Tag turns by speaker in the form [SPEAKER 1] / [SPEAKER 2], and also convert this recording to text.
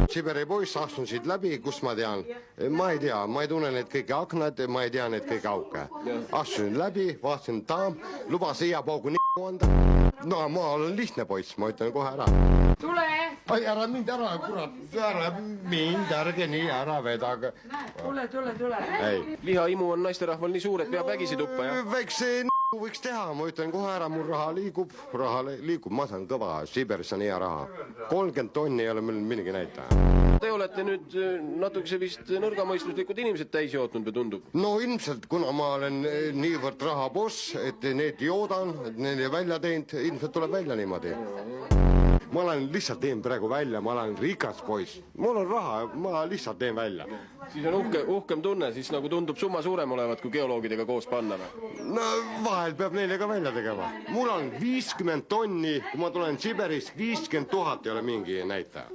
[SPEAKER 1] Siberi poiss astun siit läbi, kus ma tean, ma ei tea, ma ei tunne need kõiki aknad, ma ei tea need kõiki auke. Astusin läbi, vaatasin daam, lubas iiapaugu anda. No ma olen lihtne poiss, ma ütlen kohe ära.
[SPEAKER 2] Tule!
[SPEAKER 1] Ai, ära mind ära, kurat, ära mind, ärge nii ära vedaga.
[SPEAKER 2] Tule.
[SPEAKER 3] Lihaimu on naisterahval nii suur, et peab vägisi tuppa, jah?
[SPEAKER 1] Väikse võiks teha, ma ütlen kohe ära, mul raha liigub, ma saan kõva, Siberis on hea raha. 30 tonni ei ole meil millegi näitaja.
[SPEAKER 3] Te olete nüüd natukese vist nõrgamõistuslikud inimesed täis jootnud või tundub?
[SPEAKER 1] No ilmselt, kuna ma olen niivõrd rahaboss, et need joodan, et need välja teinud, ilmselt tuleb välja niimoodi. Ma olen lihtsalt teen praegu välja, ma olen rikas poiss. Mul on raha, ma lihtsalt teen välja.
[SPEAKER 3] Siis on uhkem tunne, siis nagu tundub summa suurem olevat, kui geoloogidega koos panna.
[SPEAKER 1] No vahel peab neile ka välja tegema. Mul on 50 tonni, kui ma tulen Siberist, 50 000 ei ole mingi näitaja.